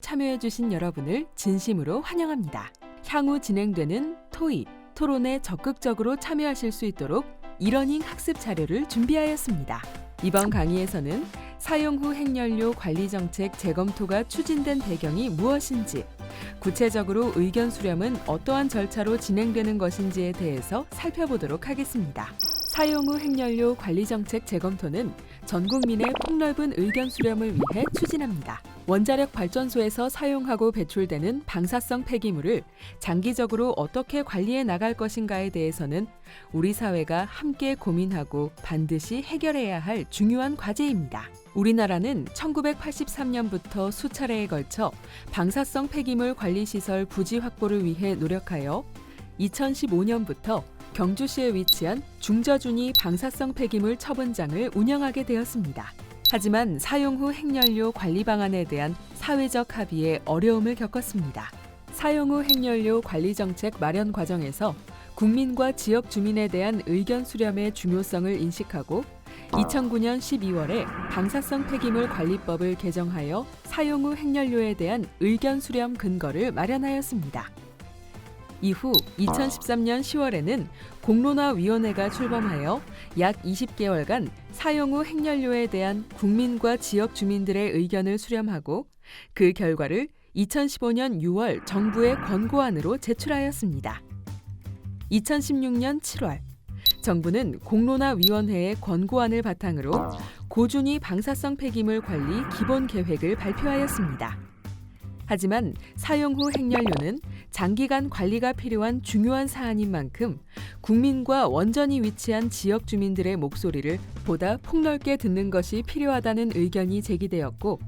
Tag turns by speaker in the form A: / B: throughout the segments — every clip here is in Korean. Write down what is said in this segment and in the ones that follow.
A: 참여해주신 여러분을 진심으로 환영합니다. 향후 진행되는 토의, 토론에 적극적으로 참여하실 수 있도록 이러닝 학습 자료를 준비하였습니다. 이번 강의에서는 사용 후 핵연료 관리 정책 재검토가 추진된 배경이 무엇인지, 구체적으로 의견 수렴은 어떠한 절차로 진행되는 것인지에 대해서 살펴보도록 하겠습니다. 사용 후 핵연료 관리 정책 재검토는 전 국민의 폭넓은 의견 수렴을 위해 추진합니다. 원자력 발전소에서 사용하고 배출되는 방사성 폐기물을 장기적으로 어떻게 관리해 나갈 것인가에 대해서는 우리 사회가 함께 고민하고 반드시 해결해야 할 중요한 과제입니다. 우리나라는 1983년부터 수차례에 걸쳐 방사성 폐기물 관리시설 부지 확보를 위해 노력하여 2015년부터 경주시에 위치한 중저준위 방사성 폐기물 처분장을 운영하게 되었습니다. 하지만 사용 후 핵연료 관리 방안에 대한 사회적 합의에 어려움을 겪었습니다. 사용 후 핵연료 관리 정책 마련 과정에서 국민과 지역 주민에 대한 의견 수렴의 중요성을 인식하고 2009년 12월에 방사성 폐기물 관리법을 개정하여 사용 후 핵연료에 대한 의견 수렴 근거를 마련하였습니다. 이후 2013년 10월에는 공론화위원회가 출범하여 약 20개월간 사용 후 핵연료에 대한 국민과 지역 주민들의 의견을 수렴하고 그 결과를 2015년 6월 정부의 권고안으로 제출하였습니다. 2016년 7월 정부는 공론화위원회의 권고안을 바탕으로 고준위 방사성 폐기물 관리 기본 계획을 발표하였습니다. 하지만 사용 후 핵연료는 장기간 관리가 필요한 중요한 사안인 만큼 국민과 원전이 위치한 지역 주민들의 목소리를 보다 폭넓게 듣는 것이 필요하다는 의견이 제기되었고,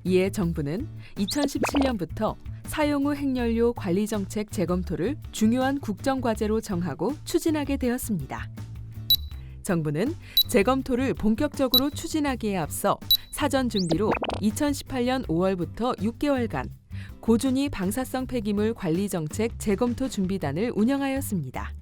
A: 이에 정부는 2017년부터 사용 후 핵연료 관리 정책 재검토를 중요한 국정과제로 정하고 추진하게 되었습니다. 정부는 재검토를 본격적으로 추진하기에 앞서 사전 준비로 2018년 5월부터 6개월간 고준위 방사성 폐기물 관리 정책 재검토 준비단을 운영하였습니다.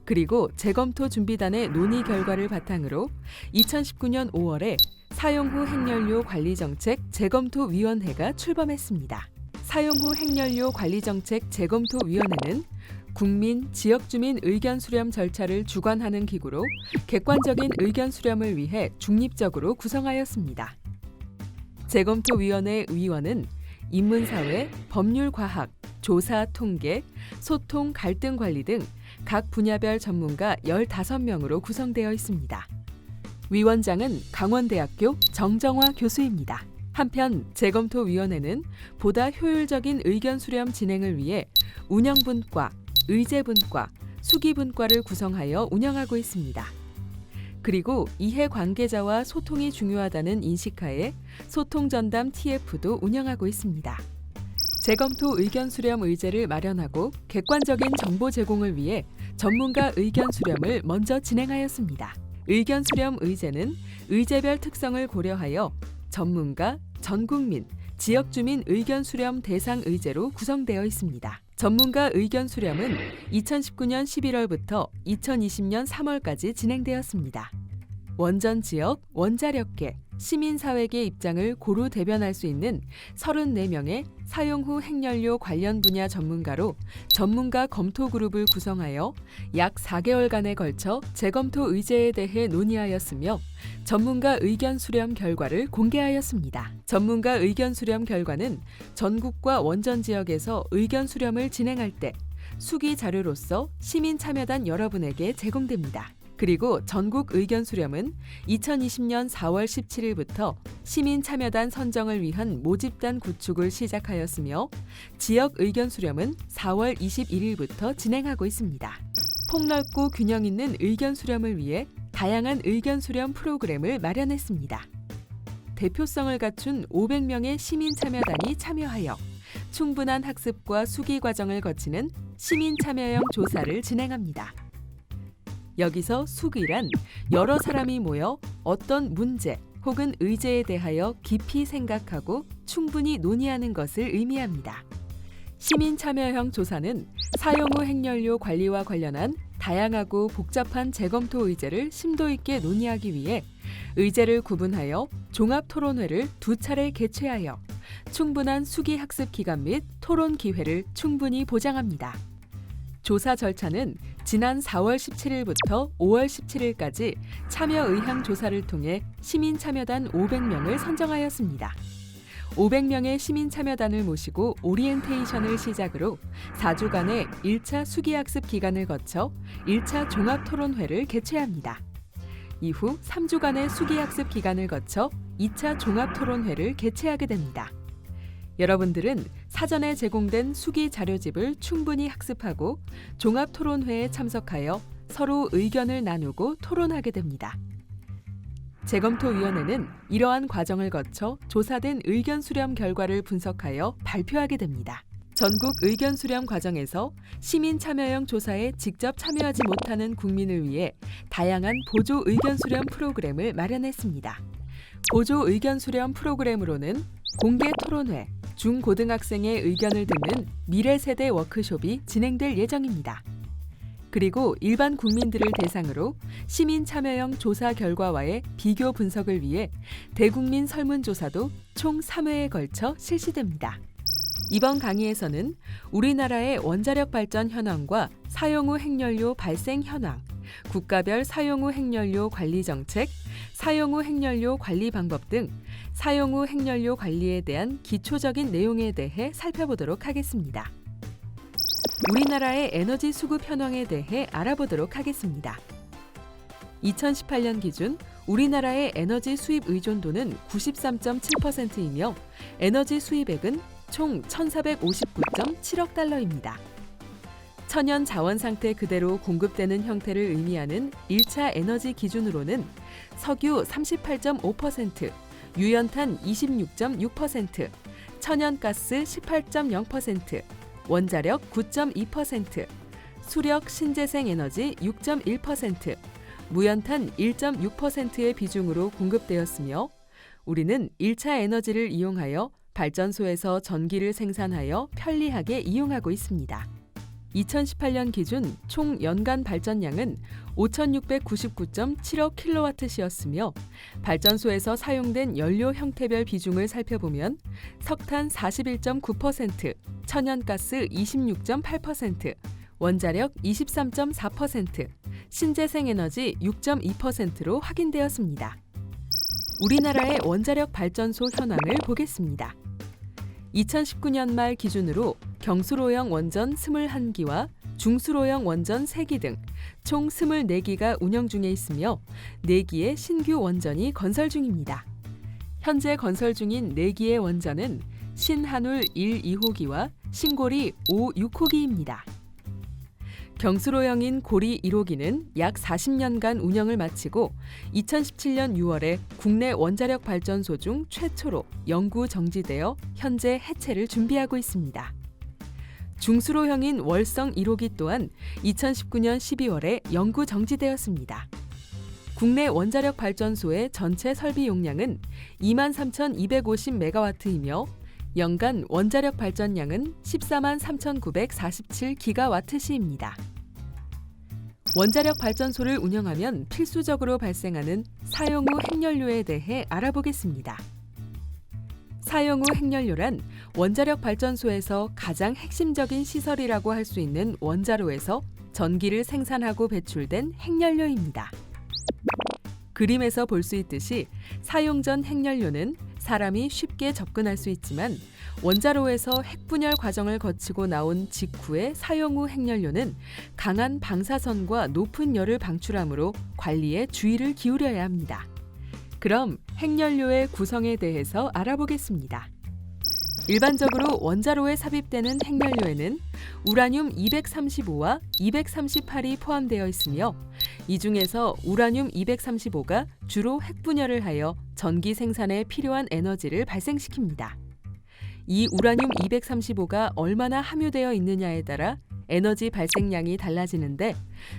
A: 그리고 재검토 준비단의 논의 결과를 바탕으로 2019년 5월에 사용 후 핵연료 관리 정책 재검토 위원회가 출범했습니다. 사용 후 핵연료 관리 정책 재검토 위원회는 국민, 지역 주민 의견 수렴 절차를 주관하는 기구로 객관적인 의견 수렴을 위해 중립적으로 구성하였습니다. 재검토위원회 위원은 인문사회, 법률과학, 조사, 통계, 소통, 갈등 관리 등 각 분야별 전문가 15명으로 구성되어 있습니다. 위원장은 강원대학교 정정화 교수입니다. 한편 재검토위원회는 보다 효율적인 의견 수렴 진행을 위해 운영분과, 의제분과, 수기분과를 구성하여 운영하고 있습니다. 그리고 이해관계자와 소통이 중요하다는 인식하에 소통전담 TF도 운영하고 있습니다. 재검토 의견 수렴 의제를 마련하고 객관적인 정보 제공을 위해 전문가 의견 수렴을 먼저 진행하였습니다. 의견 수렴 의제는 의제별 특성을 고려하여 전문가, 전국민, 지역 주민 의견 수렴 대상 의제로 구성되어 있습니다. 전문가 의견 수렴은 2019년 11월부터 2020년 3월까지 진행되었습니다. 원전 지역, 원자력계, 시민사회계 입장을 고루 대변할 수 있는 34명의 사용 후 핵연료 관련 분야 전문가로 전문가 검토 그룹을 구성하여 약 4개월간에 걸쳐 재검토 의제에 대해 논의하였으며 전문가 의견 수렴 결과를 공개하였습니다. 전문가 의견 수렴 결과는 전국과 원전 지역에서 의견 수렴을 진행할 때 수기 자료로서 시민 참여단 여러분에게 제공됩니다. 그리고 전국 의견 수렴은 2020년 4월 17일부터 시민 참여단 선정을 위한 모집단 구축을 시작하였으며 지역 의견 수렴은 4월 21일부터 진행하고 있습니다. 폭넓고 균형 있는 의견 수렴을 위해 다양한 의견 수렴 프로그램을 마련했습니다. 대표성을 갖춘 500명의 시민 참여단이 참여하여 충분한 학습과 수기 과정을 거치는 시민 참여형 조사를 진행합니다. 여기서 수기란 여러 사람이 모여 어떤 문제 혹은 의제에 대하여 깊이 생각하고 충분히 논의하는 것을 의미합니다. 시민 참여형 조사는 사용 후 핵연료 관리와 관련한 다양하고 복잡한 재검토 의제를 심도 있게 논의하기 위해 의제를 구분하여 종합 토론회를 2차례 개최하여 충분한 수기 학습 기간 및 토론 기회를 충분히 보장합니다. 조사 절차는 지난 4월 17일부터 5월 17일까지 참여 의향 조사를 통해 시민 참여단 500명을 선정하였습니다. 500명의 시민 참여단을 모시고 오리엔테이션을 시작으로 4주간의 1차 수기학습 기간을 거쳐 1차 종합토론회를 개최합니다. 이후 3주간의 수기학습 기간을 거쳐 2차 종합토론회를 개최하게 됩니다. 여러분들은 사전에 제공된 수기 자료집을 충분히 학습하고 종합토론회에 참석하여 서로 의견을 나누고 토론하게 됩니다. 재검토위원회는 이러한 과정을 거쳐 조사된 의견 수렴 결과를 분석하여 발표하게 됩니다. 전국 의견 수렴 과정에서 시민 참여형 조사에 직접 참여하지 못하는 국민을 위해 다양한 보조 의견 수렴 프로그램을 마련했습니다. 보조 의견 수렴 프로그램으로는 공개 토론회, 중고등학생의 의견을 듣는 미래 세대 워크숍이 진행될 예정입니다. 그리고 일반 국민들을 대상으로 시민 참여형 조사 결과와의 비교 분석을 위해 대국민 설문조사도 총 3회에 걸쳐 실시됩니다. 이번 강의에서는 우리나라의 원자력 발전 현황과 사용 후 핵연료 발생 현황, 국가별 사용 후 핵연료 관리 정책, 사용 후 핵연료 관리 방법 등 사용 후 핵연료 관리에 대한 기초적인 내용에 대해 살펴보도록 하겠습니다. 우리나라의 에너지 수급 현황에 대해 알아보도록 하겠습니다. 2018년 기준 우리나라의 에너지 수입 의존도는 93.7%이며 에너지 수입액은 총 1,459.7억 달러입니다. 천연 자원 상태 그대로 공급되는 형태를 의미하는 1차 에너지 기준으로는 석유 38.5%, 유연탄 26.6%, 천연가스 18.0%, 원자력 9.2%, 수력 신재생 에너지 6.1%, 무연탄 1.6%의 비중으로 공급되었으며 우리는 1차 에너지를 이용하여 발전소에서 전기를 생산하여 편리하게 이용하고 있습니다. 2018년 기준 총 연간 발전량은 5,699.7억 킬로와트시였으며 발전소에서 사용된 연료 형태별 비중을 살펴보면 석탄 41.9%, 천연가스 26.8%, 원자력 23.4%, 신재생에너지 6.2%로 확인되었습니다. 우리나라의 원자력 발전소 현황을 보겠습니다. 2019년 말 기준으로 경수로형 원전 21기와 중수로형 원전 3기 등 총 24기가 운영 중에 있으며 4기의 신규 원전이 건설 중입니다. 현재 건설 중인 4기의 원전은 신한울 1, 2호기와 신고리 5, 6호기입니다. 경수로형인 고리 1호기는 약 40년간 운영을 마치고 2017년 6월에 국내 원자력 발전소 중 최초로 영구 정지되어 현재 해체를 준비하고 있습니다. 중수로형인 월성 1호기 또한 2019년 12월에 영구 정지되었습니다. 국내 원자력 발전소의 전체 설비 용량은 23,250메가와트이며 연간 원자력 발전량은 14만 3,947기가와트시입니다. 원자력 발전소를 운영하면 필수적으로 발생하는 사용 후 핵연료에 대해 알아보겠습니다. 사용 후 핵연료란 원자력 발전소에서 가장 핵심적인 시설이라고 할 수 있는 원자로에서 전기를 생산하고 배출된 핵연료입니다. 그림에서 볼 수 있듯이 사용 전 핵연료는 사람이 쉽게 접근할 수 있지만 원자로에서 핵분열 과정을 거치고 나온 직후의 사용 후 핵연료는 강한 방사선과 높은 열을 방출하므로 관리에 주의를 기울여야 합니다. 그럼 핵연료의 구성에 대해서 알아보겠습니다. 일반적으로 원자로에 삽입되는 핵연료에는 우라늄 235와 238이 포함되어 있으며 이 중에서 우라늄 235가 주로 핵분열을 하여 전기 생산에 필요한 에너지를 발생시킵니다. 이 우라늄 235가 얼마나 함유되어 있느냐에 따라 에너지 발생량이 달라지는데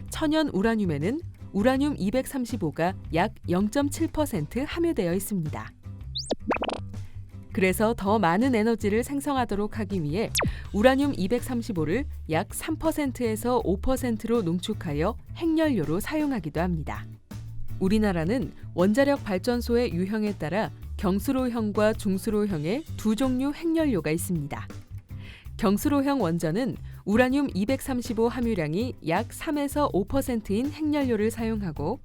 A: 천연 우라늄에는 우라늄 235가 약 0.7% 함유되어 있습니다. 그래서 더 많은 에너지를 생성하도록 하기 위해 우라늄 235를 약 3%에서 5%로 농축하여 핵연료로 사용하기도 합니다. 우리나라는 원자력 발전소의 유형에 따라 경수로형과 중수로형의 두 종류 핵연료가 있습니다. 경수로형 원전은 우라늄 235 함유량이 약 3에서 5%인 핵연료를 사용하고,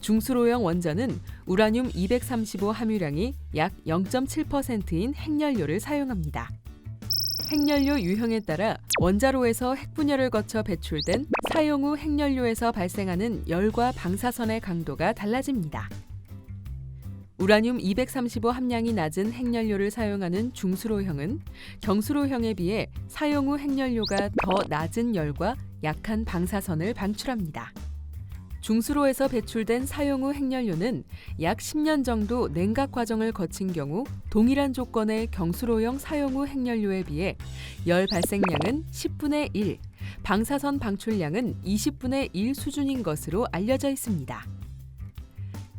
A: 중수로형 원전은 우라늄 235 함유량이 약 0.7%인 핵연료를 사용합니다. 핵연료 유형에 따라 원자로에서 핵분열을 거쳐 배출된 사용 후 핵연료에서 발생하는 열과 방사선의 강도가 달라집니다. 우라늄 235 함량이 낮은 핵연료를 사용하는 중수로형은 경수로형에 비해 사용 후 핵연료가 더 낮은 열과 약한 방사선을 방출합니다. 중수로에서 배출된 사용 후 핵연료는 약 10년 정도 냉각 과정을 거친 경우 동일한 조건의 경수로형 사용 후 핵연료에 비해 열 발생량은 10분의 1, 방사선 방출량은 20분의 1 수준인 것으로 알려져 있습니다.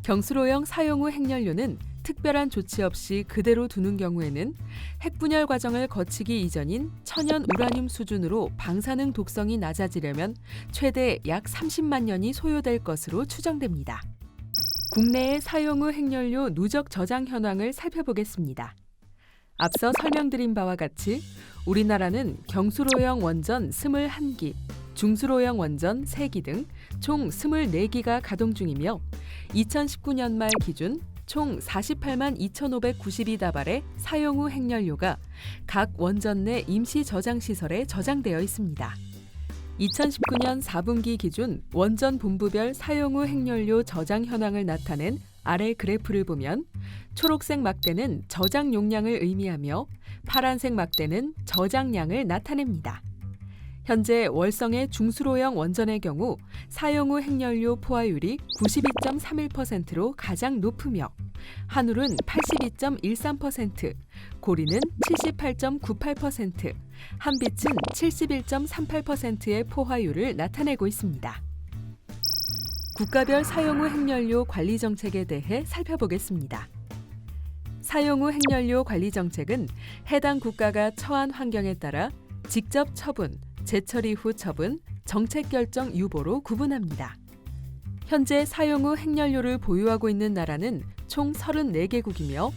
A: 경수로형 사용 후 핵연료는 특별한 조치 없이 그대로 두는 경우에는 핵분열 과정을 거치기 이전인 천연 우라늄 수준으로 방사능 독성이 낮아지려면 최대 약 30만 년이 소요될 것으로 추정됩니다. 국내의 사용 후 핵연료 누적 저장 현황을 살펴보겠습니다. 앞서 설명드린 바와 같이 우리나라는 경수로형 원전 21기, 중수로형 원전 3기 등 총 24기가 가동 중이며 2019년 말 기준 총 48만 2,592다발의 사용 후 핵연료가 각 원전 내 임시 저장시설에 저장되어 있습니다. 2019년 4분기 기준 원전 분부별 사용 후 핵연료 저장 현황을 나타낸 아래 그래프를 보면 초록색 막대는 저장 용량을 의미하며 파란색 막대는 저장량을 나타냅니다. 현재 월성의 중수로형 원전의 경우 사용 후 핵연료 포화율이 92.31%로 가장 높으며 한울은 82.13%, 고리는 78.98%, 한빛은 71.38%의 포화율을 나타내고 있습니다. 국가별 사용 후 핵연료 관리 정책에 대해 살펴보겠습니다. 사용 후 핵연료 관리 정책은 해당 국가가 처한 환경에 따라 직접 처분, 재처리 후 처분, 정책 결정 유보로 구분합니다. 현재 사용 후 핵연료를 보유하고 있는 나라는 총 34개국이며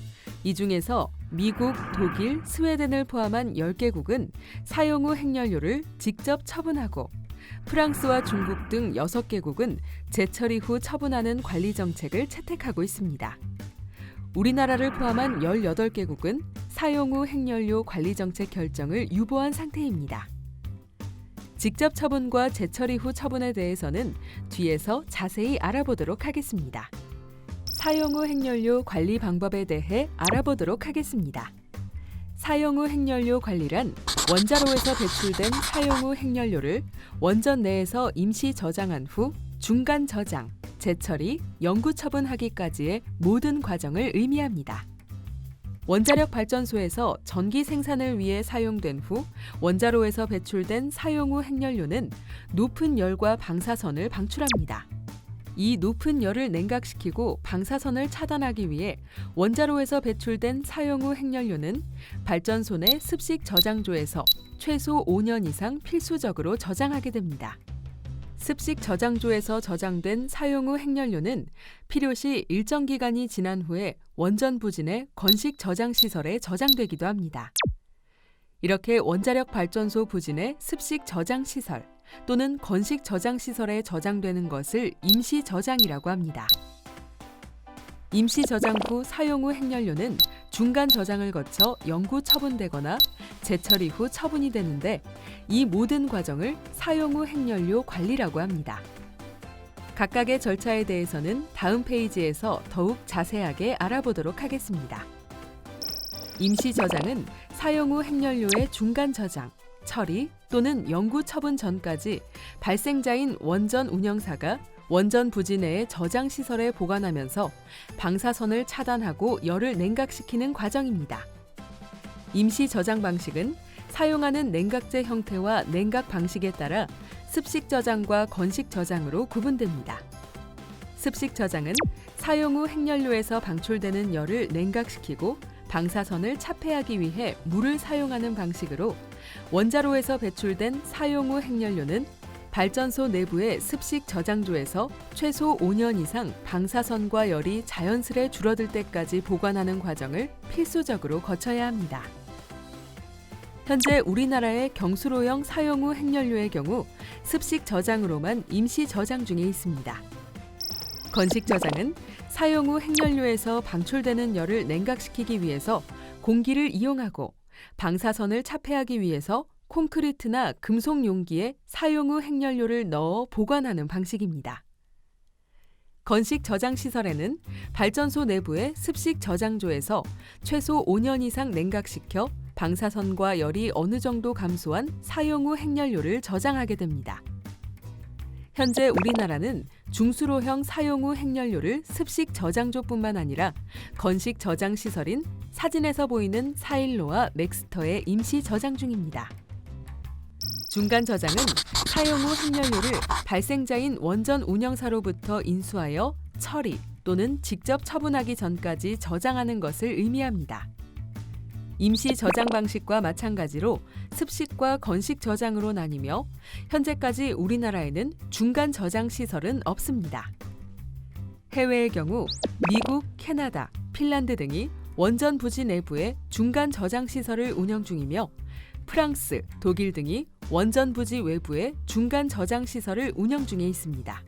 A: 이 중에서 미국, 독일, 스웨덴을 포함한 10개국은 사용 후 핵연료를 직접 처분하고 프랑스와 중국 등 6개국은 재처리 후 처분하는 관리 정책을 채택하고 있습니다. 우리나라를 포함한 18개국은 사용 후 핵연료 관리 정책 결정을 유보한 상태입니다. 직접 처분과 재처리 후 처분에 대해서는 뒤에서 자세히 알아보도록 하겠습니다. 사용 후 핵연료 관리 방법에 대해 알아보도록 하겠습니다. 사용 후 핵연료 관리란 원자로에서 배출된 사용 후 핵연료를 원전 내에서 임시 저장한 후 중간 저장, 재처리, 영구 처분하기까지의 모든 과정을 의미합니다. 원자력 발전소에서 전기 생산을 위해 사용된 후 원자로에서 배출된 사용 후 핵연료는 높은 열과 방사선을 방출합니다. 이 높은 열을 냉각시키고 방사선을 차단하기 위해 원자로에서 배출된 사용 후 핵연료는 발전소 내 습식 저장조에서 최소 5년 이상 필수적으로 저장하게 됩니다. 습식 저장조에서 저장된 사용 후 핵연료는 필요시 일정 기간이 지난 후에 원전 부진의 건식 저장 시설에 저장되기도 합니다. 이렇게 원자력 발전소 부진의 습식 저장 시설 또는 건식 저장 시설에 저장되는 것을 임시 저장이라고 합니다. 임시 저장 후 사용 후 핵연료는 중간 저장을 거쳐 영구 처분되거나 재처리 후 처분이 되는데 이 모든 과정을 사용 후 핵연료 관리라고 합니다. 각각의 절차에 대해서는 다음 페이지에서 더욱 자세하게 알아보도록 하겠습니다. 임시 저장은 사용 후 핵연료의 중간 저장, 처리 또는 영구 처분 전까지 발생자인 원전 운영사가 원전 부지 내의 저장 시설에 보관하면서 방사선을 차단하고 열을 냉각시키는 과정입니다. 임시 저장 방식은 사용하는 냉각제 형태와 냉각 방식에 따라 습식 저장과 건식 저장으로 구분됩니다. 습식 저장은 사용 후 핵연료에서 방출되는 열을 냉각시키고 방사선을 차폐하기 위해 물을 사용하는 방식으로 원자로에서 배출된 사용 후 핵연료는 1년 이상 필수적으로 저장하게 됩니다. 습식 저장은 사용 후 핵연료에서 방출되는 열을 냉각시키고 방사선을 차폐하기 위해 물을 사용하는 방식으로 원자로에서 배출된 사용 후 핵연료는 1년 이상 필수적으로 저장하게 됩니다. 발전소 내부의 습식 저장조에서 최소 5년 이상 방사선과 열이 자연스레 줄어들 때까지 보관하는 과정을 필수적으로 거쳐야 합니다. 현재 우리나라의 경수로형 사용 후 핵연료의 경우 습식 저장으로만 임시 저장 중에 있습니다. 건식 저장은 사용 후 핵연료에서 방출되는 열을 냉각시키기 위해서 공기를 이용하고 방사선을 차폐하기 위해서 콘크리트나 금속 용기에 사용 후 핵연료를 넣어 보관하는 방식입니다. 건식 저장 시설에는 발전소 내부의 습식 저장조에서 최소 5년 이상 냉각시켜 방사선과 열이 어느 정도 감소한 사용 후 핵연료를 저장하게 됩니다. 현재 우리나라는 중수로형 사용 후 핵연료를 습식 저장조뿐만 아니라 건식 저장 시설인 사진에서 보이는 사일로와 맥스터에 임시 저장 중입니다. 중간 저장은 사용 후 핵연료를 발생자인 원전 운영사로부터 인수하여 처리 또는 직접 처분하기 전까지 저장하는 것을 의미합니다. 임시 저장 방식과 마찬가지로 습식과 건식 저장으로 나뉘며 현재까지 우리나라에는 중간 저장 시설은 없습니다. 해외의 경우 미국, 캐나다, 핀란드 등이 원전 부지 내부에 중간 저장 시설을 운영 중이며 프랑스, 독일 등이 원전 부지 외부에 중간 저장 시설을 운영 중에 있습니다.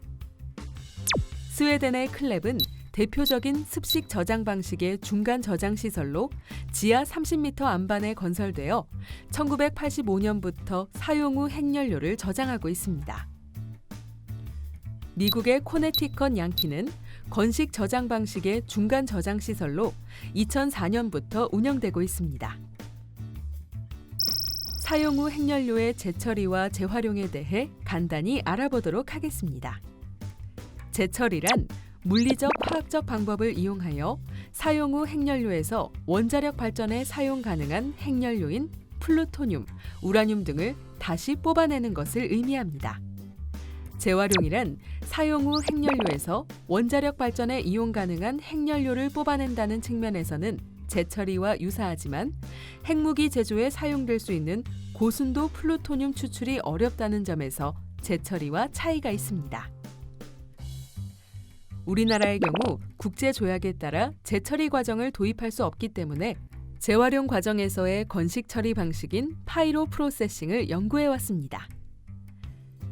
A: 스웨덴의 클랩은 대표적인 습식 저장 방식의 중간 저장 시설로 지하 30m 안반에 건설되어 1985년부터 사용 후 핵연료를 저장하고 있습니다. 미국의 코네티컷 양키는 건식 저장 방식의 중간 저장 시설로 2004년부터 운영되고 있습니다. 사용 후 핵연료의 재처리와 재활용에 대해 간단히 알아보도록 하겠습니다. 재처리란 물리적, 화학적 방법을 이용하여 사용 후 핵연료에서 원자력 발전에 사용 가능한 핵연료인 플루토늄, 우라늄 등을 다시 뽑아내는 것을 의미합니다. 재활용이란 사용 후 핵연료에서 원자력 발전에 이용 가능한 핵연료를 뽑아낸다는 측면에서는 재처리와 유사하지만 핵무기 제조에 사용될 수 있는 고순도 플루토늄 추출이 어렵다는 점에서 재처리와 차이가 있습니다. 우리나라의 경우 국제조약에 따라 재처리 과정을 도입할 수 없기 때문에 재활용 과정에서의 건식 처리 방식인 파이로 프로세싱을 연구해왔습니다.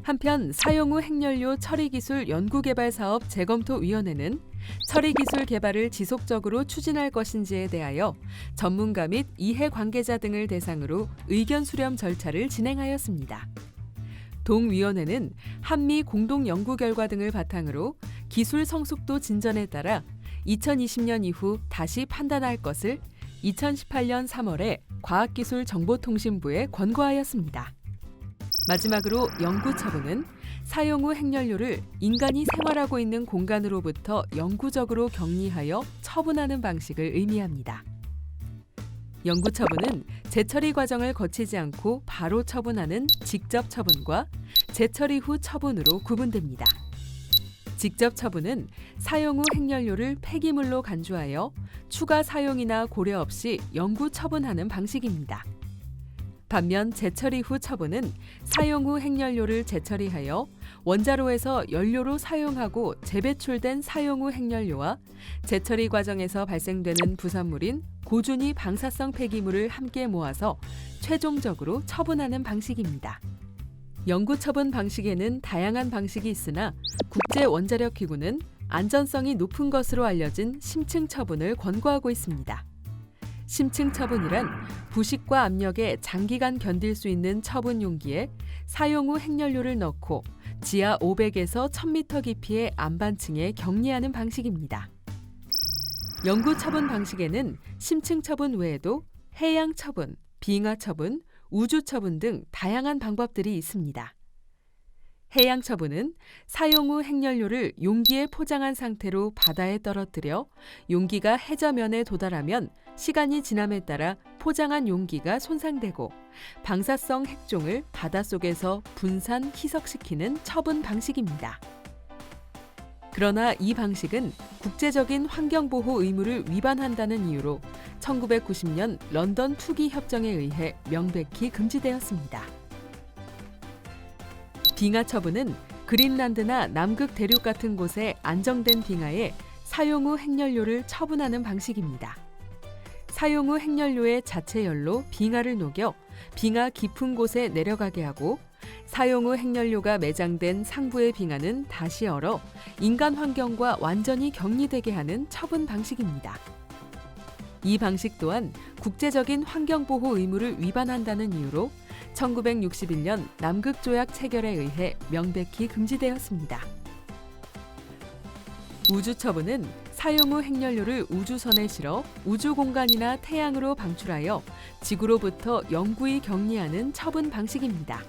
A: 한편 사용 후 핵연료 처리기술 연구개발사업 재검토위원회는 처리기술 개발을 지속적으로 추진할 것인지에 대하여 전문가 및 이해관계자 등을 대상으로 의견 수렴 절차를 진행하였습니다. 동위원회는 한미 공동 연구 결과 등을 바탕으로 기술 성숙도 진전에 따라 2020년 이후 다시 판단할 것을 2018년 3월에 과학기술정보통신부에 권고하였습니다. 마지막으로 연구처분은 사용 후 핵연료를 인간이 생활하고 있는 공간으로부터 영구적으로 격리하여 처분하는 방식을 의미합니다. 연구처분은 재처리 과정을 거치지 않고 바로 처분하는 직접 처분과 재처리 후 처분으로 구분됩니다. 직접 처분은 사용 후 핵연료를 폐기물로 간주하여 추가 사용이나 고려 없이 영구 처분하는 방식입니다. 반면 재처리 후 처분은 사용 후 핵연료를 재처리하여 원자로에서 연료로 사용하고 재배출된 사용 후 핵연료와 재처리 과정에서 발생되는 부산물인 고준위 방사성 폐기물을 함께 모아서 최종적으로 처분하는 방식입니다. 영구 처분 방식에는 다양한 방식이 있으나 국제원자력기구는 안전성이 높은 것으로 알려진 심층 처분을 권고하고 있습니다. 심층 처분이란 부식과 압력에 장기간 견딜 수 있는 처분 용기에 사용 후 핵연료를 넣고 지하 500에서 1000m 깊이의 안반층에 격리하는 방식입니다. 영구 처분 방식에는 심층 처분 외에도 해양 처분, 빙하 처분, 우주 처분 등 다양한 방법들이 있습니다. 해양 처분은 사용 후 핵연료를 용기에 포장한 상태로 바다에 떨어뜨려 용기가 해저면에 도달하면 시간이 지남에 따라 포장한 용기가 손상되고 방사성 핵종을 바닷속에서 분산, 희석시키는 처분 방식입니다. 그러나 이 방식은 국제적인 환경보호 의무를 위반한다는 이유로 1990년 런던 투기 협정에 의해 명백히 금지되었습니다. 빙하 처분은 그린란드나 남극 대륙 같은 곳에 안정된 빙하에 사용 후 핵연료를 처분하는 방식입니다. 사용 후 핵연료의 자체 열로 빙하를 녹여 빙하 깊은 곳에 내려가게 하고 사용 후 핵연료가 매장된 상부의 빙하는 다시 얼어 인간 환경과 완전히 격리되게 하는 처분 방식입니다. 이 방식 또한 국제적인 환경보호 의무를 위반한다는 이유로 1961년 남극조약 체결에 의해 명백히 금지되었습니다. 우주처분은 사용 후 핵연료를 우주선에 실어 우주 공간이나 태양으로 방출하여 지구로부터 영구히 격리하는 처분 방식입니다.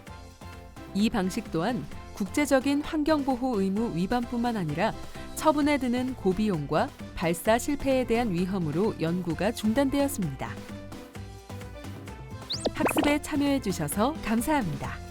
A: 이 방식 또한 국제적인 환경보호 의무 위반뿐만 아니라 처분에 드는 고비용과 발사 실패에 대한 위험으로 연구가 중단되었습니다. 학습에 참여해 주셔서 감사합니다.